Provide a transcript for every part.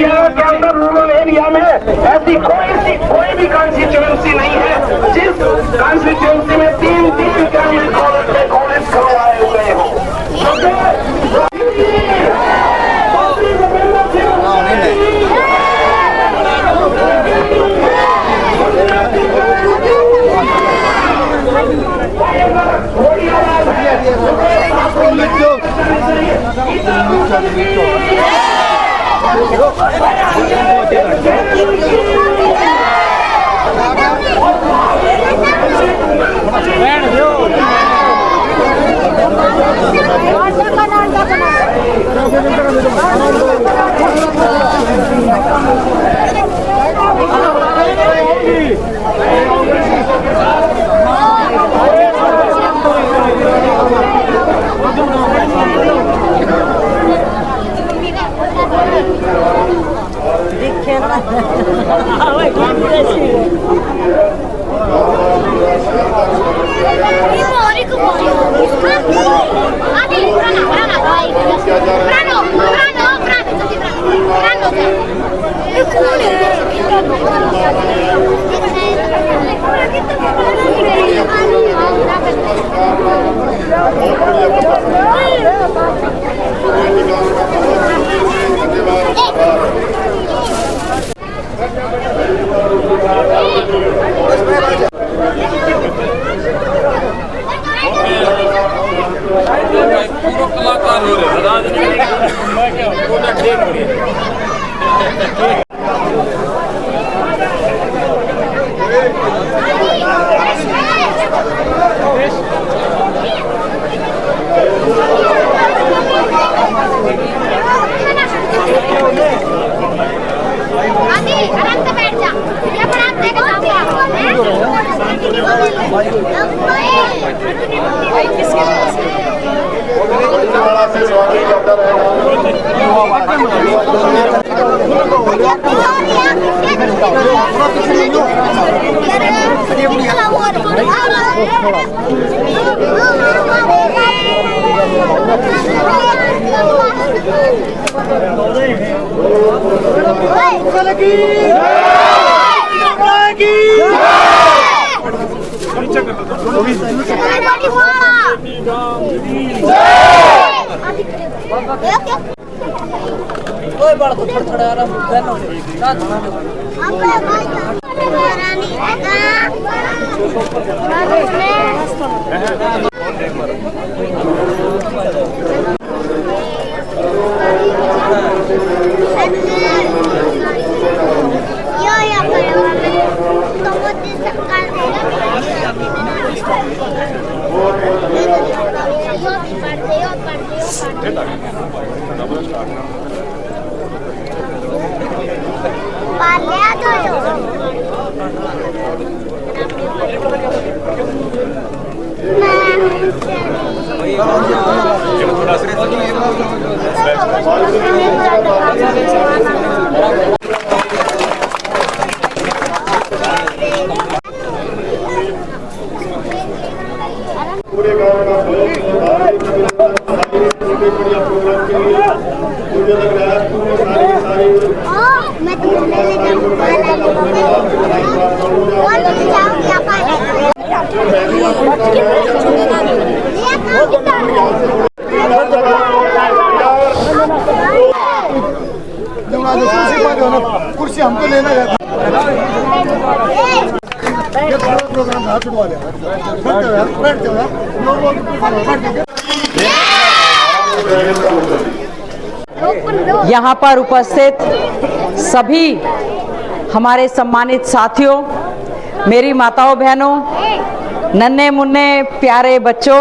हरियाणा के अंदर rural area में ऐसी कोई भी कॉन्स्टिट्यूएंसी नहीं है जिस कॉन्स्टिट्यूएंसी में 3 गवर्नमेंट कॉलेज खुलवाए हुए हो। कोई बड़ा थोड़ा थोड़ा आ पूरे गांव का प्रोग्राम के लिए मुझे लग रहा है पूरे सारी मैं कुर्सी हमको लेना है। यहाँ पर उपस्थित सभी हमारे सम्मानित साथियों, मेरी माताओं बहनों, नन्हे मुन्ने प्यारे बच्चों,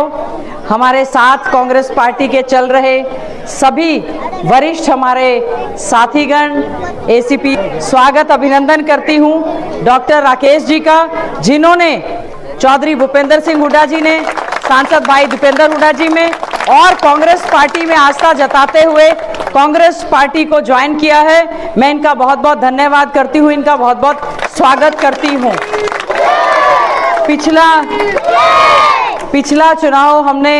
हमारे साथ कांग्रेस पार्टी के चल रहे सभी वरिष्ठ हमारे साथीगण, एसीपी, स्वागत अभिनंदन करती हूँ डॉक्टर राकेश जी का, जिन्होंने चौधरी भूपेंद्र सिंह हुड्डा जी ने, सांसद भाई दीपेंद्र हुड्डा जी में और कांग्रेस पार्टी में आस्था जताते हुए कांग्रेस पार्टी को ज्वाइन किया है। मैं इनका बहुत बहुत धन्यवाद करती हूँ, इनका बहुत बहुत स्वागत करती हूँ। पिछला चुनाव हमने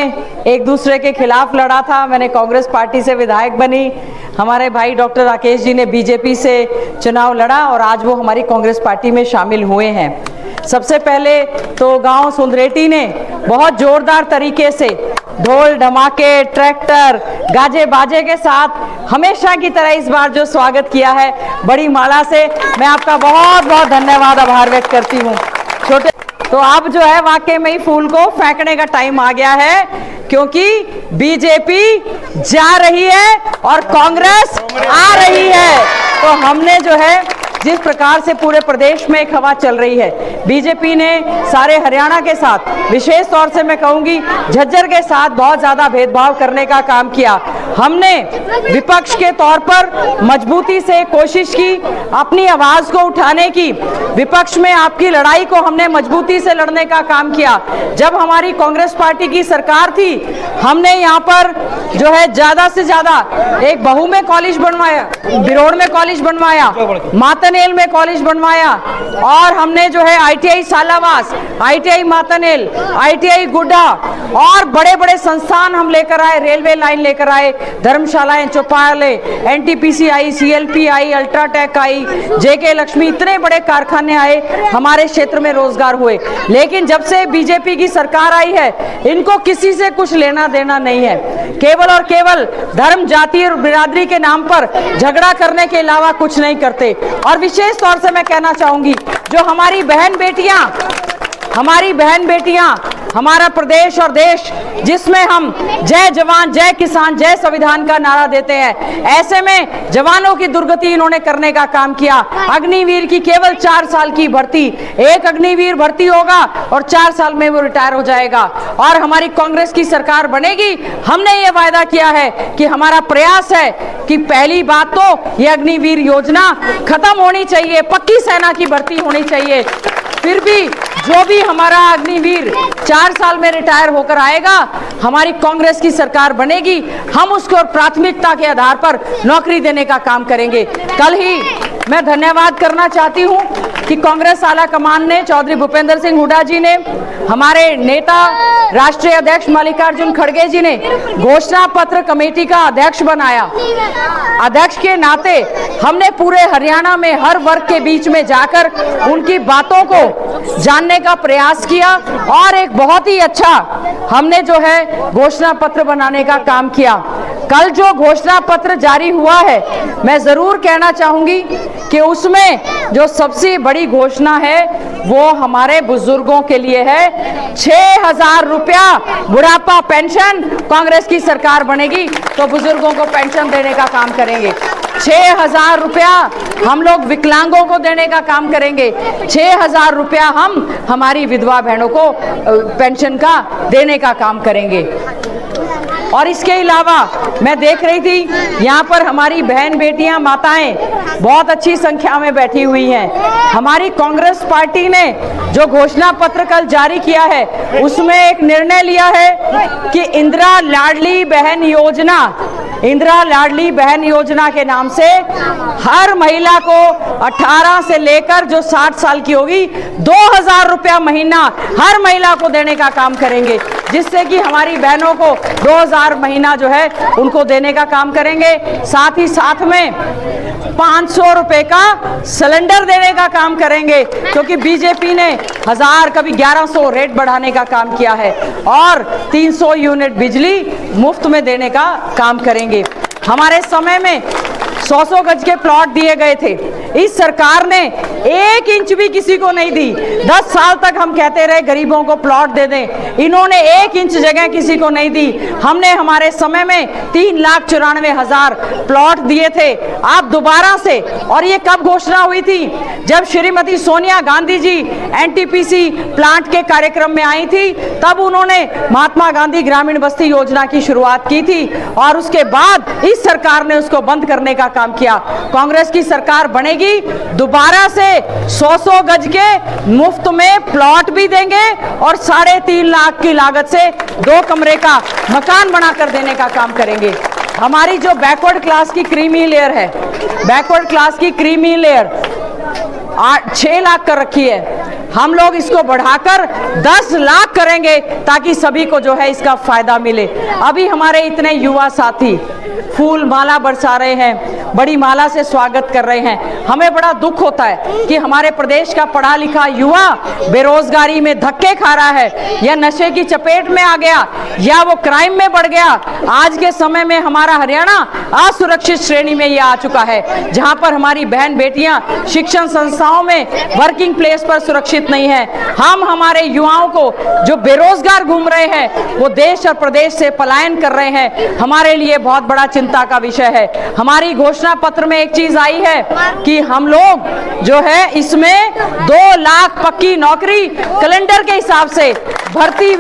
एक दूसरे के खिलाफ लड़ा था। मैंने कांग्रेस पार्टी से विधायक बनी, हमारे भाई डॉक्टर राकेश जी ने बीजेपी से चुनाव लड़ा और आज वो हमारी कांग्रेस पार्टी में शामिल हुए हैं। सबसे पहले तो गांव सुंदरेटी ने बहुत जोरदार तरीके से ढोल धमाके, ट्रैक्टर, गाजे बाजे के साथ हमेशा की तरह इस बार जो स्वागत किया है बड़ी माला से, मैं आपका बहुत बहुत धन्यवाद, आभार व्यक्त करती हूँ। छोटे तो अब जो है वाकई में ही फूल को फेंकने का टाइम आ गया है, क्योंकि बीजेपी जा रही है और कांग्रेस आ रही है। तो हमने जो है जिस प्रकार से पूरे प्रदेश में एक हवा चल रही है, बीजेपी ने सारे हरियाणा के साथ, विशेष तौर से मैं कहूंगी झज्जर के साथ बहुत ज्यादा भेदभाव करने का काम किया। हमने विपक्ष के तौर पर मजबूती से कोशिश की अपनी आवाज को उठाने की, विपक्ष में आपकी लड़ाई को हमने मजबूती से लड़ने का काम किया। जब हमारी कांग्रेस पार्टी की सरकार थी, हमने यहाँ पर जो है ज्यादा से ज्यादा एक बहू में कॉलेज बनवाया, बिरोड़ में कॉलेज बनवाया, मातनेल में कॉलेज बनवाया, और हमने जो है ITI सालावास, ITI मातनेल, ITI गुड्डा और बड़े बड़े संस्थान हम लेकर आए, रेलवे लाइन लेकर आए, धर्मशालाएं, चौपाले, NTPC आई, CLP आई, अल्ट्राटेक आई, JK लक्ष्मी, इतने बड़े कारखाने आए, हमारे क्षेत्र में रोजगार हुए। लेकिन जब से बीजेपी की सरकार आई है, इनको किसी से कुछ लेना देना नहीं है, केवल और केवल धर्म, जाति और बिरादरी के नाम पर झगड़ा करने के अलावा कुछ नहीं करते। और विशेष तौर से मैं कहना चाहूंगी, जो हमारी बहन बेटियां, हमारा प्रदेश और देश जिसमें हम जय जवान, जय किसान, जय संविधान का नारा देते हैं, ऐसे में जवानों की दुर्गति इन्होंने करने का काम किया। अग्निवीर की केवल 4 साल की भर्ती, एक अग्निवीर भर्ती होगा और 4 साल में वो रिटायर हो जाएगा। और हमारी कांग्रेस की सरकार बनेगी, हमने ये वायदा किया है कि हमारा प्रयास है कि पहली बात तो ये अग्निवीर योजना खत्म होनी चाहिए, पक्की सेना की भर्ती होनी चाहिए। फिर भी जो भी हमारा अग्निवीर 4 साल में रिटायर होकर आएगा, हमारी कांग्रेस की सरकार बनेगी, हम उसको प्राथमिकता के आधार पर नौकरी देने का काम करेंगे। कल ही मैं धन्यवाद करना चाहती हूं कि कांग्रेस आला कमान ने, चौधरी भूपेंद्र सिंह हुड्डा जी ने, हमारे नेता राष्ट्रीय अध्यक्ष मल्लिकार्जुन खड़गे जी ने घोषणा पत्र कमेटी का अध्यक्ष बनाया। अध्यक्ष के नाते हमने पूरे हरियाणा में हर वर्ग के बीच में जाकर उनकी बातों को जानने का प्रयास किया और एक बहुत ही अच्छा हमने जो है घोषणा पत्र बनाने का काम किया। कल जो घोषणा पत्र जारी हुआ है, मैं जरूर कहना चाहूंगी कि उसमें जो सबसे बड़ी घोषणा है वो हमारे बुजुर्गों के लिए है। 6,000 रुपया बुढ़ापा पेंशन, कांग्रेस की सरकार बनेगी तो बुजुर्गों को पेंशन देने का काम करेंगे। 6,000 रुपया हम लोग विकलांगों को देने का काम करेंगे। 6,000 रुपया हम हमारी विधवा बहनों को पेंशन का देने का काम करेंगे। और इसके अलावा मैं देख रही थी यहाँ पर हमारी बहन बेटियां, माताएं बहुत अच्छी संख्या में बैठी हुई हैं। हमारी कांग्रेस पार्टी ने जो घोषणा पत्र कल जारी किया है, उसमें एक निर्णय लिया है कि इंदिरा लाडली बहन योजना के नाम से हर महिला को 18 से लेकर जो 60 साल की होगी 2,000 रुपया महीना हर महिला को देने का काम करेंगे, जिससे कि हमारी बहनों को 2,000 महीना जो है उनको देने का काम करेंगे। साथ ही साथ में 500 रुपए का सिलेंडर देने का काम करेंगे, क्योंकि बीजेपी ने 1000 कभी 1100 रेट बढ़ाने का काम किया है, और 300 यूनिट बिजली मुफ्त में देने का काम करेंगे। हमारे समय में 100 गज के प्लॉट दिए गए थे, इस सरकार ने 1 इंच भी किसी को नहीं दी। 10 साल तक हम कहते रहे गरीबों को प्लॉट दे दें, इन्होंने 1 इंच जगह किसी को नहीं दी। हमने हमारे समय में 3,94,000 प्लॉट दिए थे। आप दोबारा से, और ये कब घोषणा हुई थी? जब श्रीमती सोनिया गांधी जी NTPC प्लांट के कार्यक्रम में आई थी, तब उन्होंने महात्मा गांधी ग्रामीण बस्ती योजना की शुरुआत की थी, और उसके बाद इस सरकार ने उसको बंद करने का काम किया। कांग्रेस की सरकार बनेगी, दोबारा से 100 गज के मुफ्त में प्लॉट भी देंगे और 3.5 लाख की लागत से 2 कमरे का मकान बनाकर देने का काम करेंगे। हमारी जो बैकवर्ड क्लास की क्रीमी लेयर है, बैकवर्ड क्लास की क्रीमी लेयर 6 लाख कर रखी है। हम लोग इसको बढ़ाकर 10 लाख करेंगे ताकि सभी को जो है इसका फायदा मिले। अभी हमारे इतने युवा साथी फूल माला बरसा रहे हैं, बड़ी माला से स्वागत कर रहे हैं। हमें बड़ा दुख होता है कि हमारे प्रदेश का पढ़ा लिखा युवा बेरोजगारी में धक्के खा रहा है, या नशे की चपेट में आ गया, या वो क्राइम में बढ़ गया। आज के समय में हमारा हरियाणा असुरक्षित श्रेणी में ये आ चुका है, जहां पर हमारी बहन बेटियां शिक्षण संस्थाओं में, वर्किंग प्लेस पर सुरक्षित नहीं है। हम हमारे युवाओं को जो बेरोजगार घूम रहे हैं वो देश और प्रदेश से पलायन कर रहे हैं, हमारे लिए बहुत बड़ा चिंता का विषय है। हमारी घोषणा पत्र में एक चीज आई है कि हम लोग जो है इसमें 2 लाख पक्की नौकरी कैलेंडर के हिसाब से भर्ती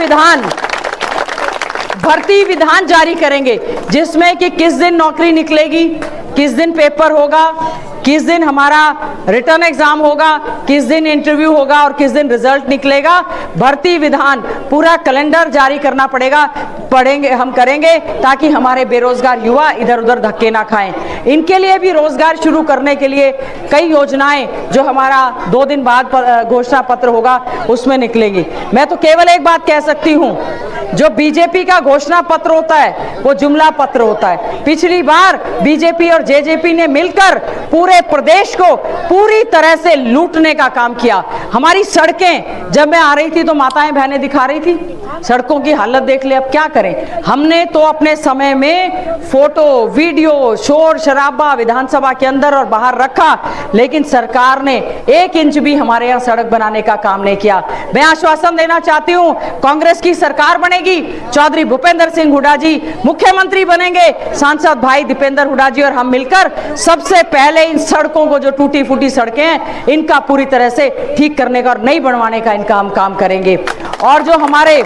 विधान जारी करेंगे, जिसमें कि किस दिन नौकरी निकलेगी, किस दिन पेपर होगा, किस दिन हमारा रिटर्न एग्जाम होगा, किस दिन इंटरव्यू होगा और किस दिन रिजल्ट निकलेगा। भर्ती विधान पूरा कैलेंडर जारी करना हम करेंगे ताकि हमारे बेरोजगार युवा इधर उधर धक्के ना खाएं। इनके लिए भी रोजगार शुरू करने के लिए कई योजनाएं जो हमारा 2 दिन बाद घोषणा पत्र होगा उसमें निकलेगी। मैं तो केवल एक बात कह सकती हूं, जो बीजेपी का घोषणा पत्र होता है वो जुमला पत्र होता है। पिछली बार बीजेपी और जेजेपी ने मिलकर पूरे प्रदेश को पूरी तरह से लूटने का काम किया। हमारी सड़कें, जब मैं आ रही थी तो माताएं बहनें दिखा रही थी, सड़कों की हालत देख ले। अब क्या करें, हमने तो अपने समय में फोटो वीडियो शोर शराबा विधानसभा के अंदर और बाहर रखा, लेकिन सरकार ने 1 इंच भी हमारे यहाँ सड़क बनाने का काम नहीं किया। मैं आश्वासन देना चाहती हूँ, कांग्रेस की सरकार बनेगी, चौधरी भूपेंद्र सिंह हुड्डा जी मुख्यमंत्री बनेंगे, सांसद भाई दीपेंद्र हुड्डा जी और हम मिलकर सबसे पहले इन सड़कों को, जो टूटी फूटी सड़कें हैं, इनका पूरी तरह से ठीक करने का और नई बनवाने का इनका हम काम करेंगे। और जो हमारे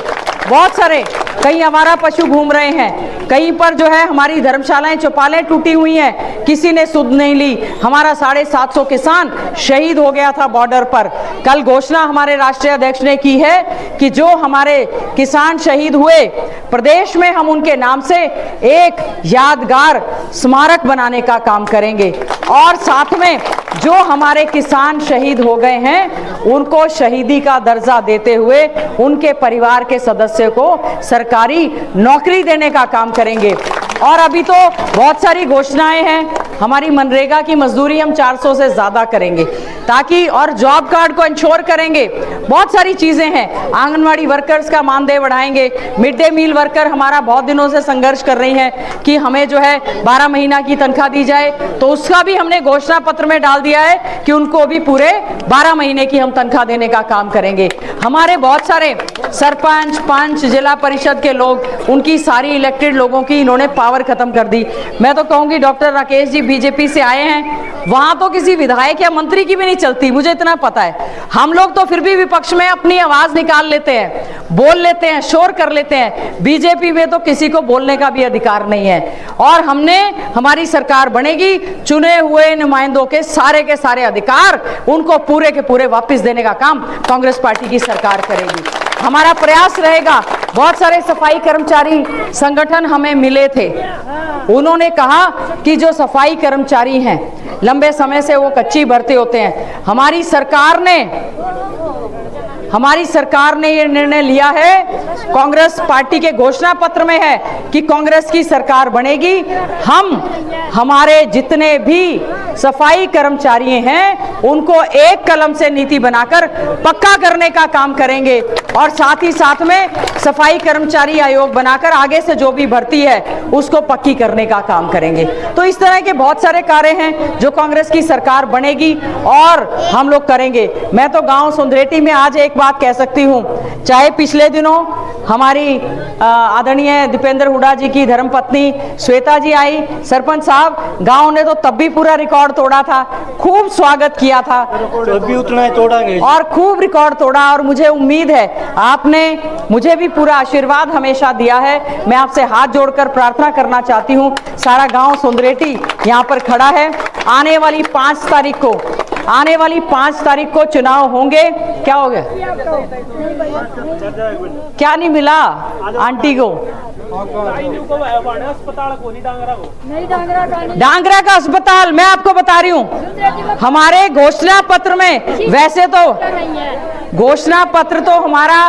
बहुत सारे कहीं हमारा पशु घूम रहे हैं, कहीं पर जो है हमारी धर्मशालाएं चौपालें टूटी हुई हैं, किसी ने सुध नहीं ली। हमारा 750 किसान शहीद हो गया था बॉर्डर पर। कल घोषणा हमारे राष्ट्रीय अध्यक्ष ने की है कि जो हमारे किसान शहीद हुए, प्रदेश में हम उनके नाम से एक यादगार स्मारक बनाने का काम करेंगे। और साथ में जो हमारे किसान शहीद हो गए हैं उनको शहीदी का दर्जा देते हुए उनके परिवार के सदस्य को सरकारी नौकरी देने का काम करेंगे। और अभी तो बहुत सारी घोषणाएं हैं, हमारी मनरेगा की मजदूरी हम 400 से ज्यादा करेंगे ताकि, और जॉब कार्ड को इंश्योर करेंगे। बहुत सारी चीजें हैं, आंगनवाड़ी वर्कर्स का मानदेय बढ़ाएंगे। मिड डे मील वर्कर हमारा बहुत दिनों से संघर्ष कर रही हैं कि हमें जो है 12 महीना की तनख्वाह दी जाए, तो उसका भी हमने घोषणा पत्र में डाल दिया है कि उनको भी पूरे 12 महीने की हम तनख्वाह देने का काम करेंगे। हमारे बहुत सारे सरपंच, पंच, जिला परिषद के लोग, उनकी सारी इलेक्टेड लोगों की इन्होंने पावर खत्म कर दी। मैं तो कहूंगी डॉक्टर राकेश जी बीजेपी से आए हैं, वहां तो किसी विधायक या मंत्री की भी नहीं चलती, मुझे इतना पता है। हम लोग तो फिर भी विपक्ष में अपनी आवाज निकाल लेते हैं, बोल लेते हैं, शोर कर लेते हैं। बीजेपी में तो किसी को बोलने का भी अधिकार नहीं है। और हमने, हमारी सरकार बनेगी, चुने हुए नुमाइंदों के सारे अधिकार उनको पूरे के पूरे वापस देने का काम कांग्रेस पार्टी की सरकार करेगी। हमारा प्रयास रहेगा। बहुत सारे सफाई कर्मचारी संगठन हमें मिले थे, उन्होंने कहा कि जो सफाई कर्मचारी हैं लंबे समय से वो कच्ची भर्ती होते हैं। हमारी सरकार ने ये निर्णय लिया है, कांग्रेस पार्टी के घोषणा पत्र में है कि कांग्रेस की सरकार बनेगी, हम हमारे जितने भी सफाई कर्मचारी हैं उनको एक कलम से नीति बनाकर पक्का करने का काम करेंगे। और साथ ही साथ में सफाई कर्मचारी आयोग बनाकर आगे से जो भी भर्ती है उसको पक्की करने का काम करेंगे। तो इस तरह के बहुत सारे कार्य हैं जो कांग्रेस की सरकार बनेगी और हम लोग करेंगे। मैं तो गांव सुंदरेटी में आज एक बात कह सकती हूं, चाहे पिछले दिनों हमारी आदरणीय दीपेंद्र हुड्डा जी की धर्मपत्नी श्वेता जी आई, सरपंच साहब, गांव ने तो तब भी पूरा रिकॉर्ड तोड़ा था, खूब स्वागत किया था, तो भी उतना ही तोड़ांगे और खूब रिकॉर्ड तोड़ा। और मुझे उम्मीद है आपने मुझे भी पूरा आशीर्वाद हमेशा दिया है। मैं आपसे हाथ जोड़कर प्रार्थना करना चाहती हूँ, सारा गांव सुंदरेटी यहाँ पर खड़ा है। आने वाली 5 तारीख को चुनाव होंगे। क्या हो गया, क्या नहीं मिला आंटी को? डांगरा का अस्पताल, मैं आपको बता रही हूँ, हमारे घोषणा पत्र में वैसे तो घोषणा पत्र तो हमारा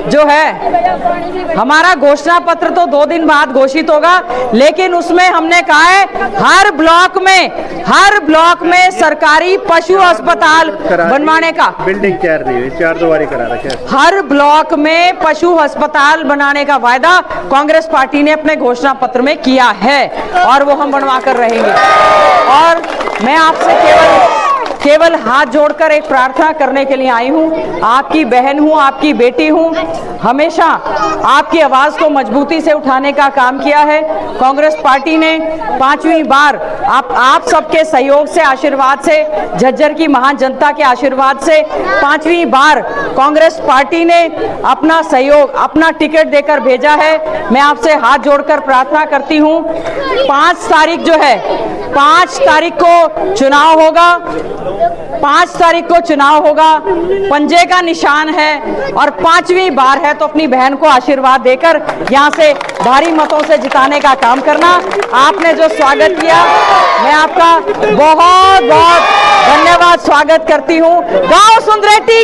जो है, हमारा घोषणा पत्र तो 2 दिन बाद घोषित होगा, लेकिन उसमें हमने कहा है हर ब्लॉक में सरकारी पशु अस्पताल बनवाने का, बिल्डिंग तैयार नहीं हुई, 4 दीवारी करा रखा है। हर ब्लॉक में पशु अस्पताल बनाने का वायदा कांग्रेस पार्टी ने अपने घोषणा पत्र में किया है और वो हम बनवा कर रहेंगे। और मैं आपसे केवल हाथ जोड़कर एक प्रार्थना करने के लिए आई हूं। आपकी बहन हूं, आपकी बेटी हूं, हमेशा आपकी आवाज को मजबूती से उठाने का काम किया है। कांग्रेस पार्टी ने 5वीं बार आप सबके सहयोग से, आशीर्वाद से, झज्जर की महान जनता के आशीर्वाद से 5वीं बार कांग्रेस पार्टी ने अपना सहयोग, अपना टिकट देकर भेजा है। मैं आपसे हाथ जोड़कर प्रार्थना करती हूं, 5 तारीख जो है, 5 तारीख को चुनाव होगा, 5 तारीख को चुनाव होगा, पंजे का निशान है और 5वीं बार है, तो अपनी बहन को आशीर्वाद देकर यहां से भारी मतों से जिताने का काम करना। आपने जो स्वागत किया, मैं आपका बहुत बहुत धन्यवाद स्वागत करती हूं। गांव सुंदरेटी